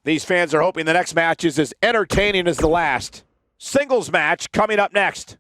These fans are hoping the next match is as entertaining as the last. Singles match coming up next.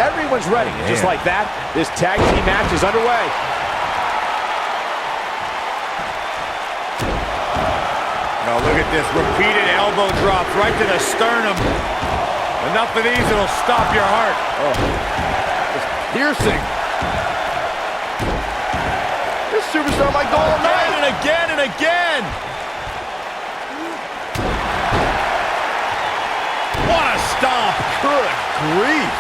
Everyone's ready. Just like that, this tag team match is underway. Now look at this, repeated elbow drops right to the sternum. Enough of these, it'll stop your heart. Oh, it's piercing. This superstar might go all night. And again and again. What a stomp. Good grief.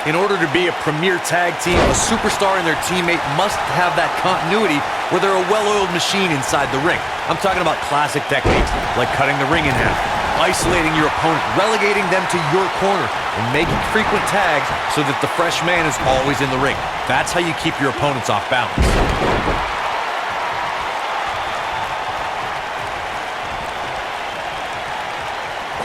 In order to be a premier tag team, a superstar and their teammate must have that continuity where they're a well-oiled machine inside the ring. I'm talking about classic techniques like cutting the ring in half, isolating your opponent, relegating them to your corner, and making frequent tags so that the fresh man is always in the ring. That's how you keep your opponents off balance.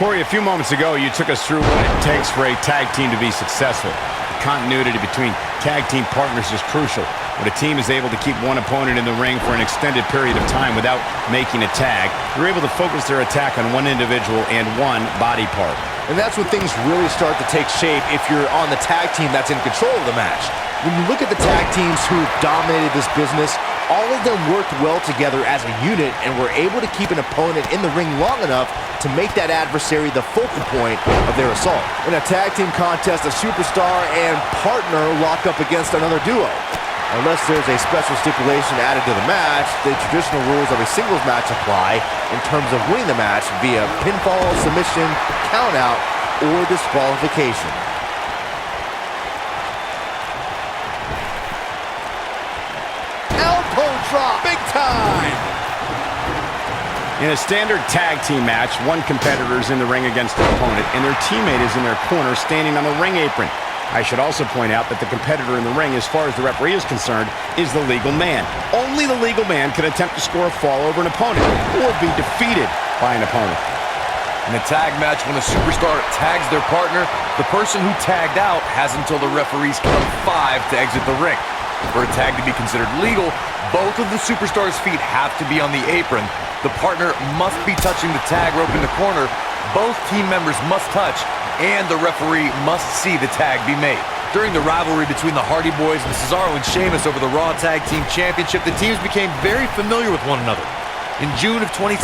Corey, a few moments ago, you took us through what it takes for a tag team to be successful. The continuity between tag team partners is crucial. When a team is able to keep one opponent in the ring for an extended period of time without making a tag, they're able to focus their attack on one individual and one body part. And that's when things really start to take shape if you're on the tag team that's in control of the match. When you look at the tag teams who've dominated this business, all of them worked well together as a unit and were able to keep an opponent in the ring long enough to make that adversary the focal point of their assault. In a tag team contest, a superstar and partner lock up against another duo. Unless there's a special stipulation added to the match, the traditional rules of a singles match apply in terms of winning the match via pinfall, submission, countout, or disqualification. Elbow drop, big time! In a standard tag team match, one competitor is in the ring against their opponent, and their teammate is in their corner standing on the ring apron. I should also point out that the competitor in the ring, as far as the referee is concerned, is the legal man. Only the legal man can attempt to score a fall over an opponent or be defeated by an opponent. In a tag match, when a superstar tags their partner, the person who tagged out has until the referees count 5 to exit the ring. For a tag to be considered legal, both of the superstars' feet have to be on the apron. The partner must be touching the tag rope in the corner. Both team members must touch, and the referee must see the tag be made. During the rivalry between the Hardy Boys and Cesaro and Sheamus over the Raw Tag Team Championship, the teams became very familiar with one another. In June of 2017,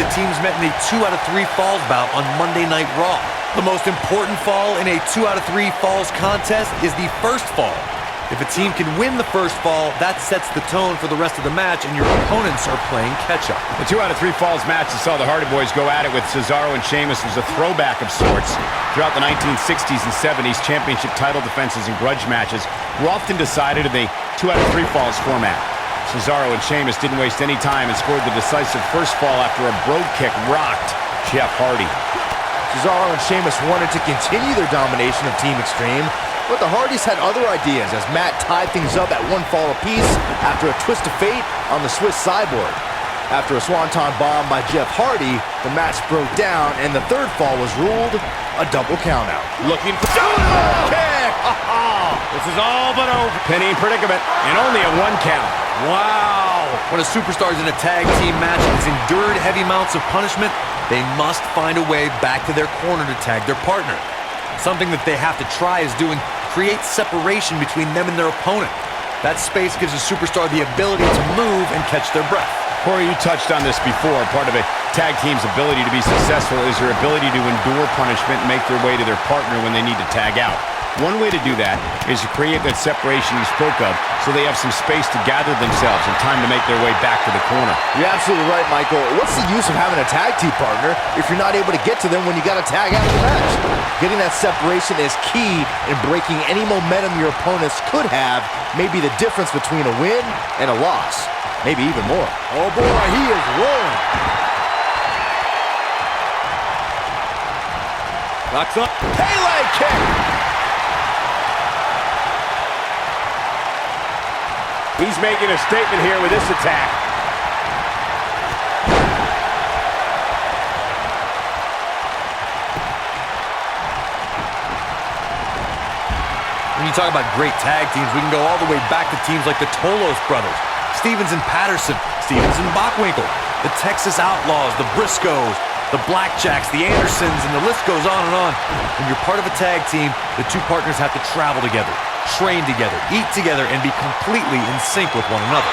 the teams met in a 2 out of 3 falls bout on Monday Night Raw. The most important fall in a 2 out of 3 falls contest is the first fall. If a team can win the first fall, that sets the tone for the rest of the match, and your opponents are playing catch-up. The 2 out of 3 falls match that saw the Hardy Boys go at it with Cesaro and Sheamus was a throwback of sorts. Throughout the 1960s and 70s, championship title defenses and grudge matches were often decided in the 2 out of 3 falls format. Cesaro and Sheamus didn't waste any time and scored the decisive first fall after a brogue kick rocked Jeff Hardy. Cesaro and Sheamus wanted to continue their domination of Team Extreme, but the Hardys had other ideas as Matt tied things up at 1 fall apiece after a twist of fate on the Swiss Cyborg. After a swanton bomb by Jeff Hardy, the match broke down and the third fall was ruled a double countout. Looking for double kick! This is all but over. Pinning predicament and only a 1 count. Wow! When a superstar is in a tag team match and has endured heavy amounts of punishment, they must find a way back to their corner to tag their partner. Something that they have to try is doing create separation between them and their opponent. That space gives a superstar the ability to move and catch their breath. Corey, you touched on this before. Part of a tag team's ability to be successful is their ability to endure punishment and make their way to their partner when they need to tag out. One way to do that is to create that separation you spoke of so they have some space to gather themselves and time to make their way back to the corner. You're absolutely right, Michael. What's the use of having a tag team partner if you're not able to get to them when you got to tag out of the match? Getting that separation is key in breaking any momentum your opponents could have, maybe the difference between a win and a loss. Maybe even more. Oh boy, he is rolling. Locks up. Pele kick! He's making a statement here with this attack. When you talk about great tag teams, we can go all the way back to teams like the Tolos brothers, Stevens and Patterson, Stevens and Bockwinkel, the Texas Outlaws, the Briscoes, the Blackjacks, the Andersons, and the list goes on and on. When you're part of a tag team, the two partners have to travel together, train together, eat together, and be completely in sync with one another.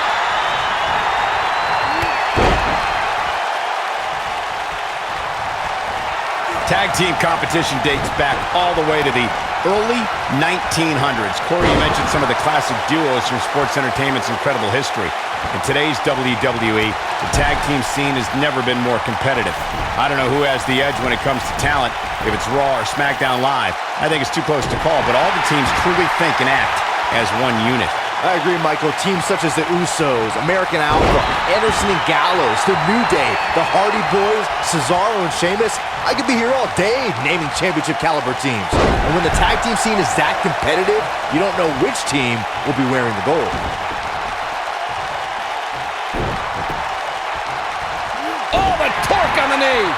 Tag team competition dates back all the way to the early 1900s. Corey, you mentioned some of the classic duos from sports entertainment's incredible history. In today's WWE, the tag team scene has never been more competitive. I don't know who has the edge when it comes to talent, if it's Raw or SmackDown Live. I think it's too close to call, but all the teams truly think and act as one unit. I agree, Michael. Teams such as the Usos, American Alpha, Anderson and Gallows, The New Day, the Hardy Boys, Cesaro and Sheamus. I could be here all day naming championship caliber teams. And when the tag team scene is that competitive, you don't know which team will be wearing the gold. Oh, the torque on the knee!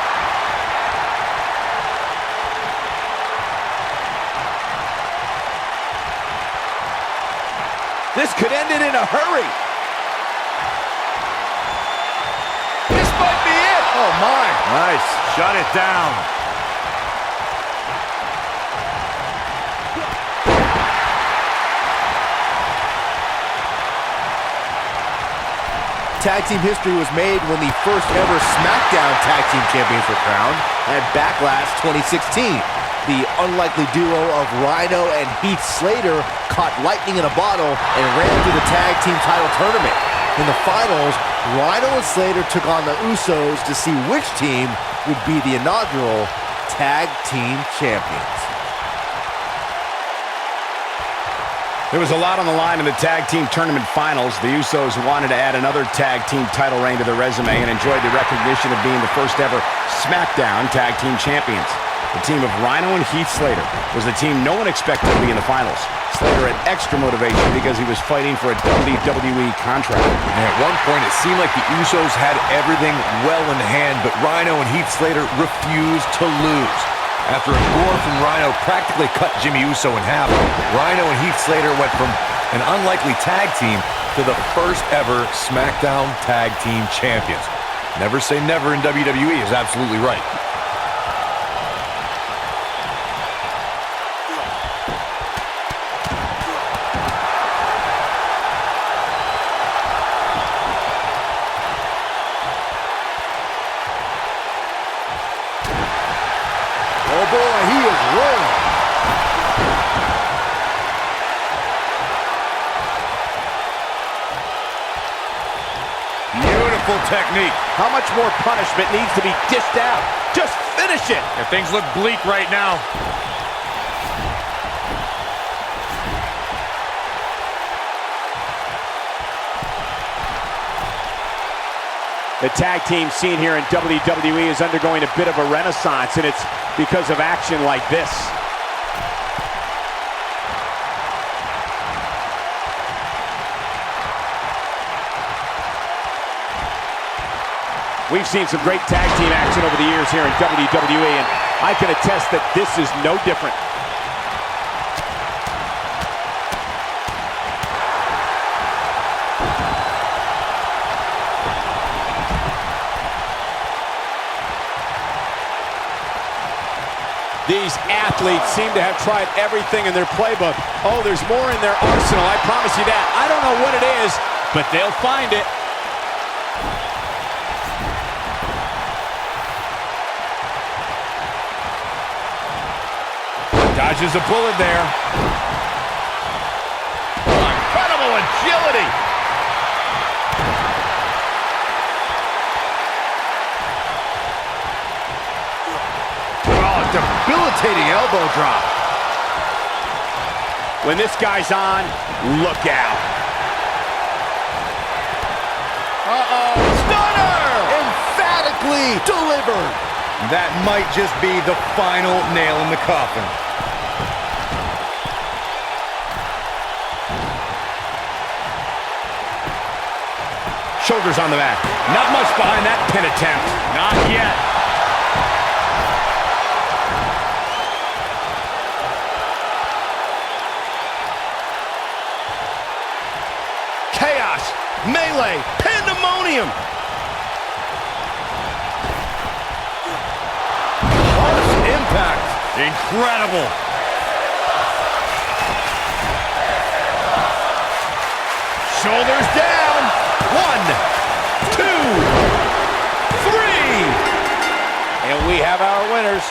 This could end it in a hurry. This might be it. Oh, my. Nice. Shut it down. Tag team history was made when the first ever SmackDown Tag Team Champions were crowned at Backlash 2016. The unlikely duo of Rhino and Heath Slater caught lightning in a bottle and ran through the tag team title tournament. In the finals, Rhino and Slater took on the Usos to see which team would be the inaugural Tag Team Champions. There was a lot on the line in the tag team tournament finals. The Usos wanted to add another tag team title reign to their resume and enjoyed the recognition of being the first ever SmackDown Tag Team Champions. The team of Rhino and Heath Slater was the team no one expected to be in the finals. Slater had extra motivation because he was fighting for a WWE contract. And at one point, it seemed like the Usos had everything well in hand, but Rhino and Heath Slater refused to lose. After a gore from Rhino practically cut Jimmy Uso in half, Rhino and Heath Slater went from an unlikely tag team to the first ever SmackDown Tag Team Champions. Never say never in WWE is absolutely right. Oh boy, he is rolling. Beautiful technique. How much more punishment needs to be dished out? Just finish it. Yeah, things look bleak right now. The tag team scene here in WWE is undergoing a bit of a renaissance, and it's because of action like this. We've seen some great tag team action over the years here in WWE, and I can attest that this is no different. These athletes seem to have tried everything in their playbook. Oh, there's more in their arsenal, I promise you that. I don't know what it is, but they'll find it. Dodges a bullet there. Incredible agility. Debilitating elbow drop. When this guy's on, look out. Uh-oh. Stunner! Emphatically delivered. That might just be the final nail in the coffin. Shoulders on the mat. Not much behind that pin attempt. Not yet. Chaos, melee, pandemonium. Harsh impact. Incredible. Shoulders down. 1, 2, 3. And we have our winners.